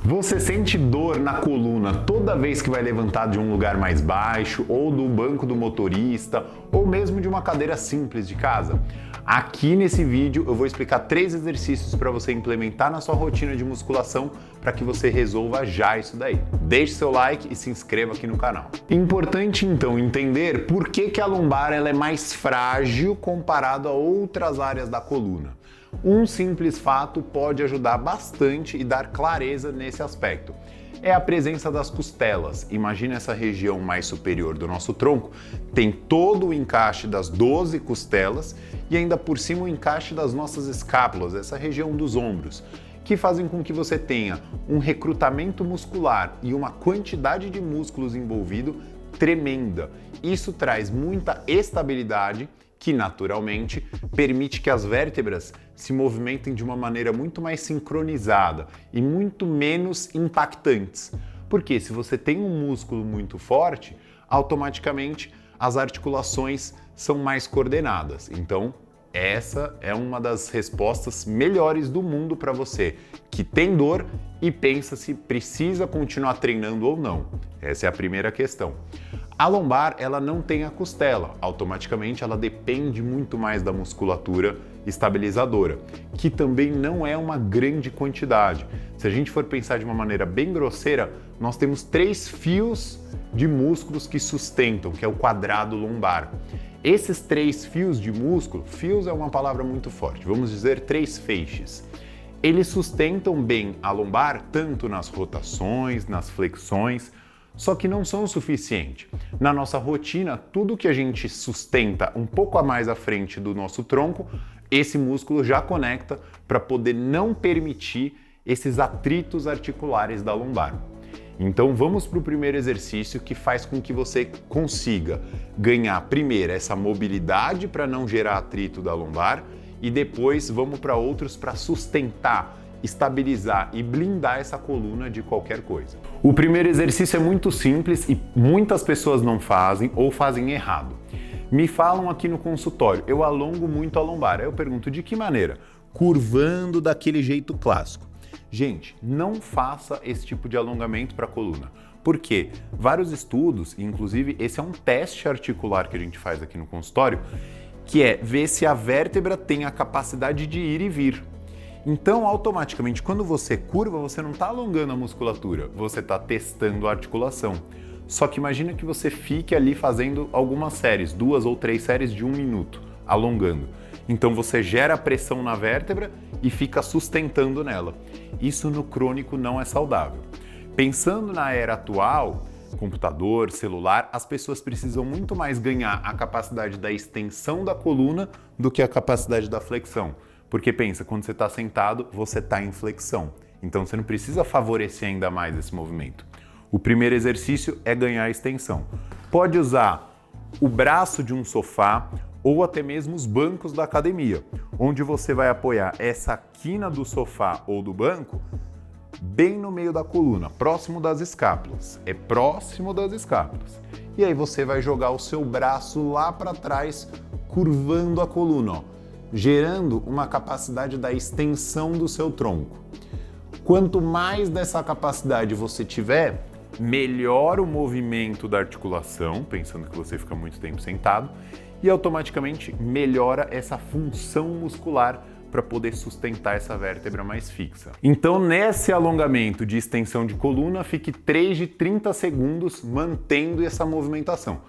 Você sente dor na coluna toda vez que vai levantar de um lugar mais baixo, ou do banco do motorista, ou mesmo de uma cadeira simples de casa? Aqui nesse vídeo eu vou explicar 3 exercícios para você implementar na sua rotina de musculação para que você resolva já isso daí. Deixe seu like e se inscreva aqui no canal. Importante então entender por que a lombar ela é mais frágil comparado a outras áreas da coluna. Um simples fato pode ajudar bastante e dar clareza nesse aspecto. É a presença das costelas. Imagina essa região mais superior do nosso tronco, tem todo o encaixe das 12 costelas e ainda por cima o encaixe das nossas escápulas, essa região dos ombros, que fazem com que você tenha um recrutamento muscular e uma quantidade de músculos envolvido tremenda. Isso traz muita estabilidade, que naturalmente permite que as vértebras se movimentem de uma maneira muito mais sincronizada e muito menos impactantes. Porque se você tem um músculo muito forte, automaticamente as articulações são mais coordenadas. Então, essa é uma das respostas melhores do mundo para você que tem dor e pensa se precisa continuar treinando ou não. Essa é a primeira questão. A lombar, ela não tem a costela, automaticamente ela depende muito mais da musculatura estabilizadora, que também não é uma grande quantidade. Se a gente for pensar de uma maneira bem grosseira, nós temos 3 fios de músculos que sustentam, que é o quadrado lombar. Esses 3 fios de músculo, fios é uma palavra muito forte, vamos dizer 3 feixes. Eles sustentam bem a lombar tanto nas rotações, nas flexões, só que não são o suficiente. Na nossa rotina, tudo que a gente sustenta um pouco a mais à frente do nosso tronco, esse músculo já conecta para poder não permitir esses atritos articulares da lombar. Então vamos para o primeiro exercício que faz com que você consiga ganhar primeiro essa mobilidade para não gerar atrito da lombar e depois vamos para outros para sustentar, estabilizar e blindar essa coluna de qualquer coisa. O primeiro exercício é muito simples e muitas pessoas não fazem ou fazem errado. Me falam aqui no consultório, eu alongo muito a lombar. Aí eu pergunto, de que maneira? Curvando daquele jeito clássico. Gente, não faça esse tipo de alongamento para a coluna. Por quê? Vários estudos, inclusive esse é um teste articular que a gente faz aqui no consultório, que é ver se a vértebra tem a capacidade de ir e vir. Então, automaticamente, quando você curva, você não está alongando a musculatura, você está testando a articulação. Só que imagina que você fique ali fazendo algumas séries, 2 ou 3 séries de 1 minuto, alongando. Então você gera pressão na vértebra e fica sustentando nela. Isso no crônico não é saudável. Pensando na era atual, computador, celular, as pessoas precisam muito mais ganhar a capacidade da extensão da coluna do que a capacidade da flexão. Porque pensa, quando você está sentado, você está em flexão. Então você não precisa favorecer ainda mais esse movimento. O primeiro exercício é ganhar extensão. Pode usar o braço de um sofá ou até mesmo os bancos da academia, onde você vai apoiar essa quina do sofá ou do banco bem no meio da coluna, próximo das escápulas. É próximo das escápulas. E aí você vai jogar o seu braço lá para trás, curvando a coluna, ó, gerando uma capacidade da extensão do seu tronco. Quanto mais dessa capacidade você tiver, melhor o movimento da articulação, pensando que você fica muito tempo sentado, e automaticamente melhora essa função muscular para poder sustentar essa vértebra mais fixa. Então, nesse alongamento de extensão de coluna, fique 3 de 30 segundos mantendo essa movimentação.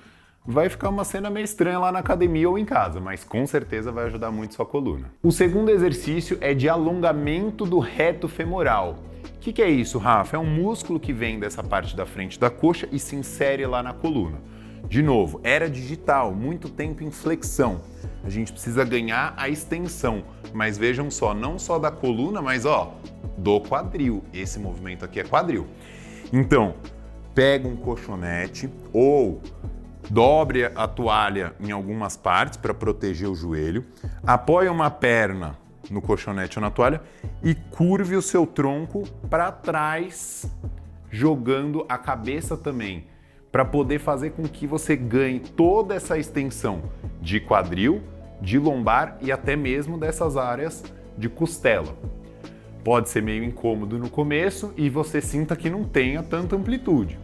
Vai ficar uma cena meio estranha lá na academia ou em casa, mas com certeza vai ajudar muito sua coluna. O segundo exercício é de alongamento do reto femoral. O que é isso, Rafa? É um músculo que vem dessa parte da frente da coxa e se insere lá na coluna. De novo, era digital, muito tempo em flexão. A gente precisa ganhar a extensão, mas vejam só, não só da coluna, mas ó, do quadril. Esse movimento aqui é quadril. Então, pega um colchonete ou dobre a toalha em algumas partes para proteger o joelho, apoia uma perna no colchonete ou na toalha e curve o seu tronco para trás, jogando a cabeça também, para poder fazer com que você ganhe toda essa extensão de quadril, de lombar e até mesmo dessas áreas de costela. Pode ser meio incômodo no começo e você sinta que não tenha tanta amplitude.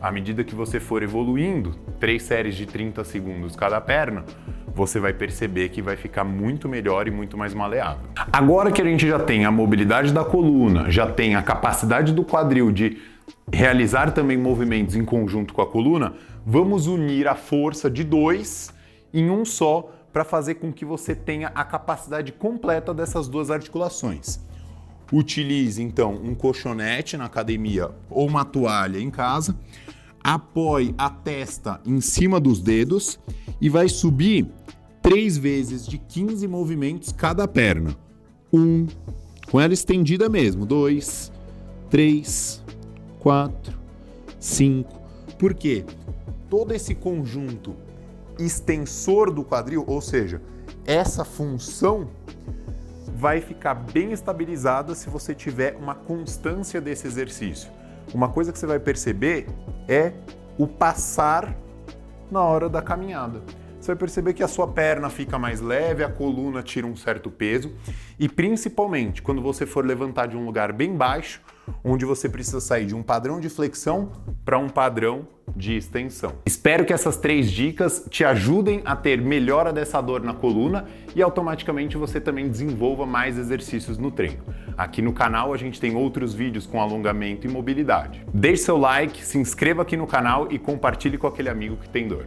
À medida que você for evoluindo, 3 séries de 30 segundos cada perna, você vai perceber que vai ficar muito melhor e muito mais maleável. Agora que a gente já tem a mobilidade da coluna, já tem a capacidade do quadril de realizar também movimentos em conjunto com a coluna, vamos unir a força de 2 em um só para fazer com que você tenha a capacidade completa dessas duas articulações. Utilize então um colchonete na academia ou uma toalha em casa, apoie a testa em cima dos dedos e vai subir 3 vezes de 15 movimentos cada perna. 1, com ela estendida mesmo, 2, 3, 4, 5. Por quê? Todo esse conjunto extensor do quadril, ou seja, essa função vai ficar bem estabilizada se você tiver uma constância desse exercício. Uma coisa que você vai perceber é o passar na hora da caminhada. Você vai perceber que a sua perna fica mais leve, a coluna tira um certo peso e principalmente quando você for levantar de um lugar bem baixo, onde você precisa sair de um padrão de flexão para um padrão de extensão. Espero que essas 3 dicas te ajudem a ter melhora dessa dor na coluna e automaticamente você também desenvolva mais exercícios no treino. Aqui no canal a gente tem outros vídeos com alongamento e mobilidade. Deixe seu like, se inscreva aqui no canal e compartilhe com aquele amigo que tem dor.